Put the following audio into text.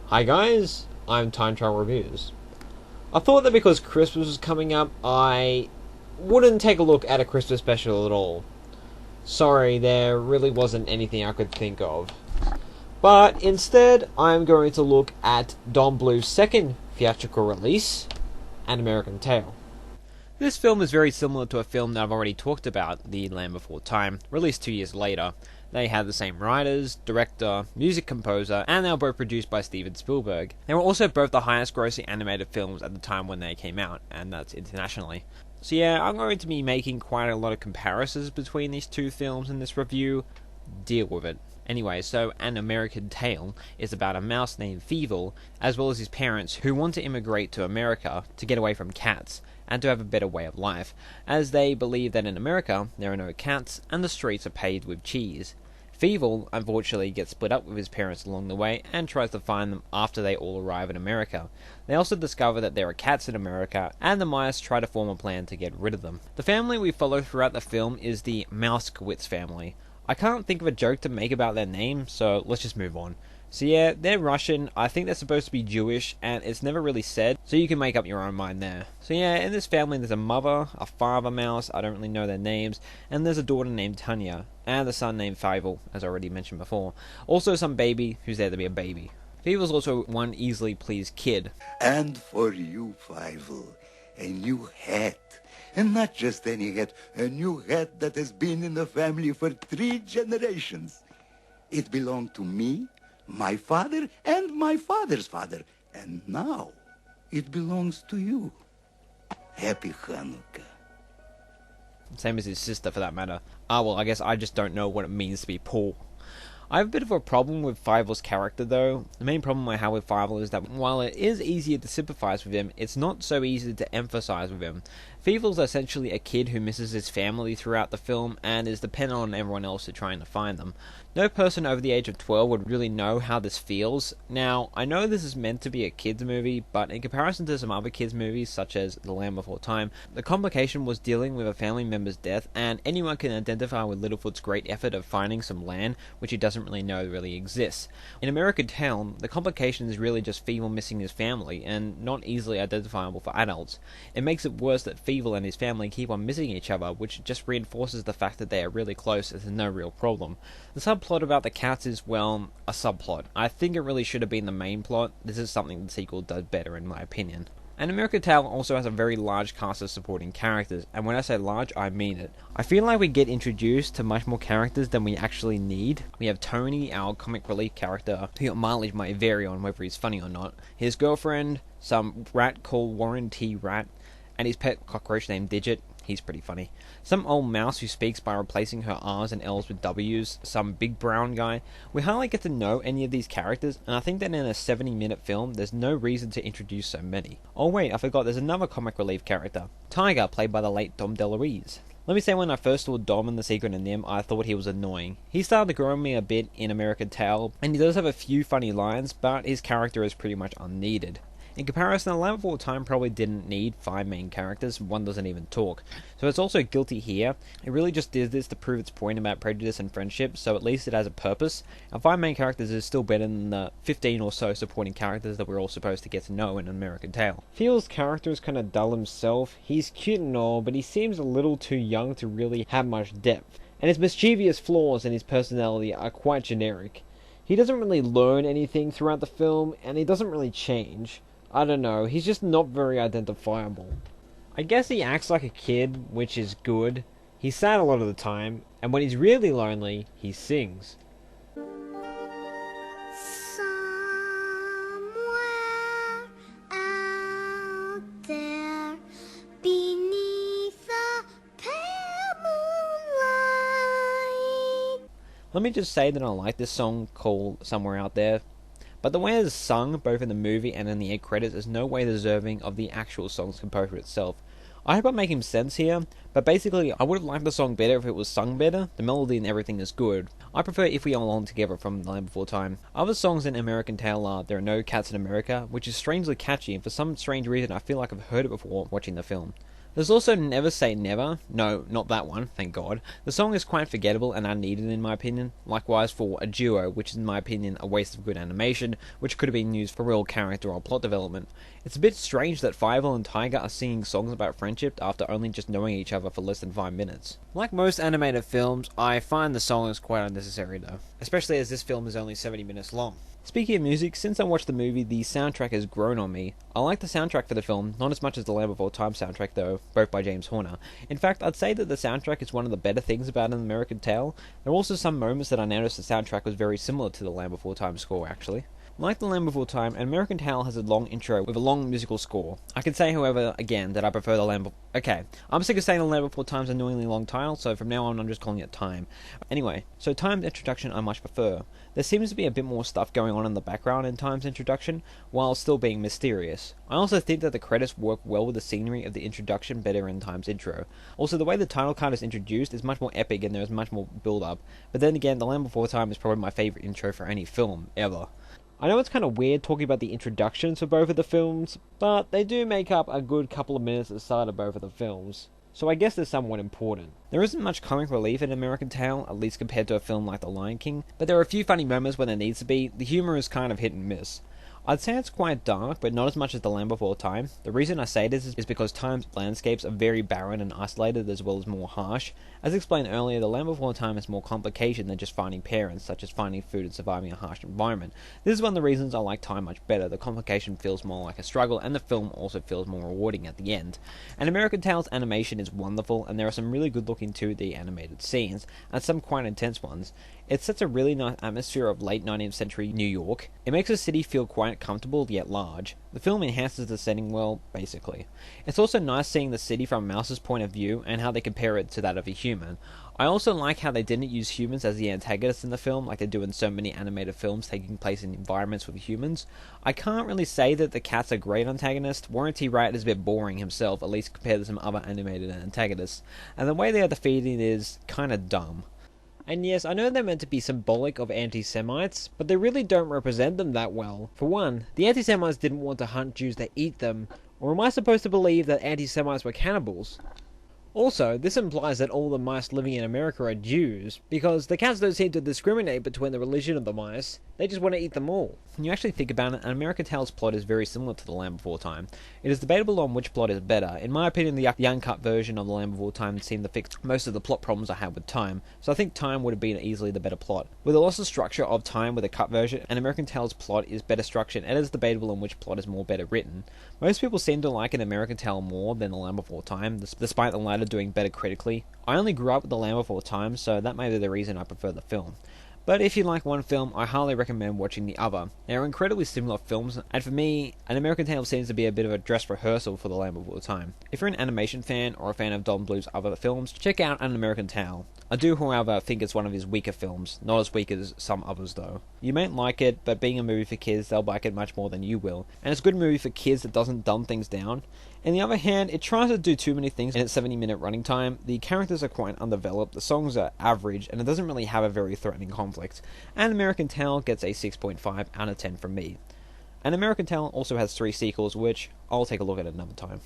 Hi guys, I'm Time Trial Reviews. I thought that because Christmas was coming up, I wouldn't take a look at a Christmas special at all. Sorry, there really wasn't anything I could think of. But instead, I'm going to look at Don Bluth's second theatrical release, An American Tail. This film is very similar to a film that I've already talked about, The Land Before Time, released 2 years later. They had the same writers, director, music composer, and they were both produced by Steven Spielberg. They were also both the highest grossing animated films at the time when they came out, and that's internationally. So yeah, I'm going to be making quite a lot of comparisons between these two films in this review. Deal with it. Anyway, so An American Tail is about a mouse named Fievel, as well as his parents, who want to immigrate to America to get away from cats, and to have a better way of life, as they believe that in America there are no cats, and the streets are paved with cheese. Fievel, unfortunately, gets split up with his parents along the way, and tries to find them after they all arrive in America. They also discover that there are cats in America, and the mice try to form a plan to get rid of them. The family we follow throughout the film is the Mousekewitz family. I can't think of a joke to make about their name, so let's just move on. So yeah, they're Russian, I think they're supposed to be Jewish, and it's never really said, so you can make up your own mind there. So yeah, in this family there's a mother, a father mouse, I don't really know their names, and there's a daughter named Tanya, and a son named Fievel, as I already mentioned before. Also some baby, who's there to be a baby. Fievel's also one easily pleased kid. And for you, Fievel, a new hat. And not just any hat, a new hat that has been in the family for 3 generations. It belonged to me, my father, and my father's father. And now, it belongs to you. Happy Hanukkah. Same as his sister, for that matter. Well, I guess I just don't know what it means to be poor. I have a bit of a problem with Fievel's character, though. The main problem I have with Fievel is that while it is easier to sympathise with him, it's not so easy to empathise with him. Fievel's essentially a kid who misses his family throughout the film and is dependent on everyone else to trying to find them. No person over the age of 12 would really know how this feels. Now, I know this is meant to be a kids movie, but in comparison to some other kids movies, such as The Land Before Time, the complication was dealing with a family member's death, and anyone can identify with Littlefoot's great effort of finding some land, which he doesn't really know really exists. In American Tail, the complication is really just Fievel missing his family, and not easily identifiable for adults. It makes it worse that Fievel and his family keep on missing each other, which just reinforces the fact that they are really close and there's no real problem. The subplot about the cats is, well, a subplot. I think it really should have been the main plot. This is something the sequel does better in my opinion. And American Tail also has a very large cast of supporting characters, and when I say large, I mean it. I feel like we get introduced to much more characters than we actually need. We have Tony, our comic relief character, who mileage might vary on whether he's funny or not, his girlfriend, some rat called Warren T. Rat, and his pet cockroach named Digit. He's pretty funny. Some old mouse who speaks by replacing her R's and L's with W's. Some big brown guy. We hardly get to know any of these characters, and I think that in a 70-minute film, there's no reason to introduce so many. Oh wait, I forgot, there's another comic relief character. Tiger, played by the late Dom DeLuise. Let me say, when I first saw Dom in The Secret of NIMH, I thought he was annoying. He started to grow on me a bit in American Tail, and he does have a few funny lines, but his character is pretty much unneeded. In comparison, The Land Before Time probably didn't need 5 main characters, one doesn't even talk. So it's also guilty here. It really just did this to prove its point about prejudice and friendship, so at least it has a purpose. And 5 main characters is still better than the 15 or so supporting characters that we're all supposed to get to know in American Tail. Fievel's character is kind of dull himself. He's cute and all, but he seems a little too young to really have much depth. And his mischievous flaws in his personality are quite generic. He doesn't really learn anything throughout the film, and he doesn't really change. I don't know, he's just not very identifiable. I guess he acts like a kid, which is good. He's sad a lot of the time, and when he's really lonely, he sings. Somewhere out there beneath the pale moonlight. Let me just say that I like this song called Somewhere Out There, but the way it is sung, both in the movie and in the end credits, is no way deserving of the actual song's composure itself. I hope I'm making sense here, but basically I would have liked the song better if it was sung better. The melody and everything is good. I prefer If We All Belong Together from The Land Before Time. Other songs in American Tail are There Are No Cats in America, which is strangely catchy, and for some strange reason I feel like I've heard it before watching the film. There's also Never Say Never. No, not that one, thank God. The song is quite forgettable and unneeded in my opinion. Likewise for A Duo, which is in my opinion a waste of good animation, which could have been used for real character or plot development. It's a bit strange that Fievel and Tiger are singing songs about friendship after only just knowing each other for less than 5 minutes. Like most animated films, I find the song is quite unnecessary though, especially as this film is only 70 minutes long. Speaking of music, since I watched the movie, the soundtrack has grown on me. I like the soundtrack for the film, not as much as the Land Before Time soundtrack though, both by James Horner. In fact, I'd say that the soundtrack is one of the better things about An American Tail. There are also some moments that I noticed the soundtrack was very similar to the Land Before Time score actually. Like The Land Before Time, An American Tail has a long intro with a long musical score. I can say, however, again, that I prefer The Land Before... Okay, I'm sick of saying The Land Before Time's annoyingly long title, so from now on I'm just calling it Time. Anyway, so Time's introduction I much prefer. There seems to be a bit more stuff going on in the background in Time's introduction, while still being mysterious. I also think that the credits work well with the scenery of the introduction better in Time's intro. Also, the way the title card is introduced is much more epic and there is much more build-up. But then again, The Land Before Time is probably my favourite intro for any film, ever. I know it's kind of weird talking about the introductions for both of the films, but they do make up a good couple of minutes at the start of both of the films, so I guess they're somewhat important. There isn't much comic relief in American Tail, at least compared to a film like The Lion King, but there are a few funny moments when there needs to be. The humour is kind of hit and miss. I'd say it's quite dark, but not as much as The Land Before Time. The reason I say this is because Time's landscapes are very barren and isolated as well as more harsh. As explained earlier, The Land Before Time has more complication than just finding parents, such as finding food and surviving a harsh environment. This is one of the reasons I like Time much better. The complication feels more like a struggle, and the film also feels more rewarding at the end. And American Tail's animation is wonderful, and there are some really good looking 2D animated scenes, and some quite intense ones. It sets a really nice atmosphere of late 19th century New York. It makes the city feel quite comfortable yet large. The film enhances the setting well, basically. It's also nice seeing the city from a mouse's point of view and how they compare it to that of a human. I also like how they didn't use humans as the antagonists in the film like they do in so many animated films taking place in environments with humans. I can't really say that the cat's a great antagonist. Warren T. Wright is a bit boring himself, at least compared to some other animated antagonists, and the way they are defeated is kinda dumb. And yes, I know they're meant to be symbolic of anti-Semites, but they really don't represent them that well. For one, the anti-Semites didn't want to hunt Jews to eat them, or am I supposed to believe that anti-Semites were cannibals? Also, this implies that all the mice living in America are Jews, because the cats don't seem to discriminate between the religion of the mice, they just want to eat them all. When you actually think about it, An American Tail's plot is very similar to The Land Before Time. It is debatable on which plot is better. In my opinion, the uncut version of The Land Before Time seemed to fix most of the plot problems I had with Time, so I think Time would have been easily the better plot. With the loss of structure of Time with a cut version, An American Tail's plot is better structured, and it is debatable on which plot is more better written. Most people seem to like An American Tail more than The Land Before Time, despite the latter doing better critically. I only grew up with The Land Before Time, so that may be the reason I prefer the film. But if you like one film, I highly recommend watching the other. They are incredibly similar films, and for me, An American Tail seems to be a bit of a dress rehearsal for The Land Before Time. If you're an animation fan or a fan of Don Bluth's other films, check out An American Tail. I do, however, think it's one of his weaker films, not as weak as some others though. You may like it, but being a movie for kids, they'll like it much more than you will. And it's a good movie for kids that doesn't dumb things down. On the other hand, it tries to do too many things in its 70-minute running time. The characters are quite undeveloped, the songs are average, and it doesn't really have a very threatening conflict. An American Tail gets a 6.5 out of 10 from me. An American Tail also has 3 sequels, which I'll take a look at another time.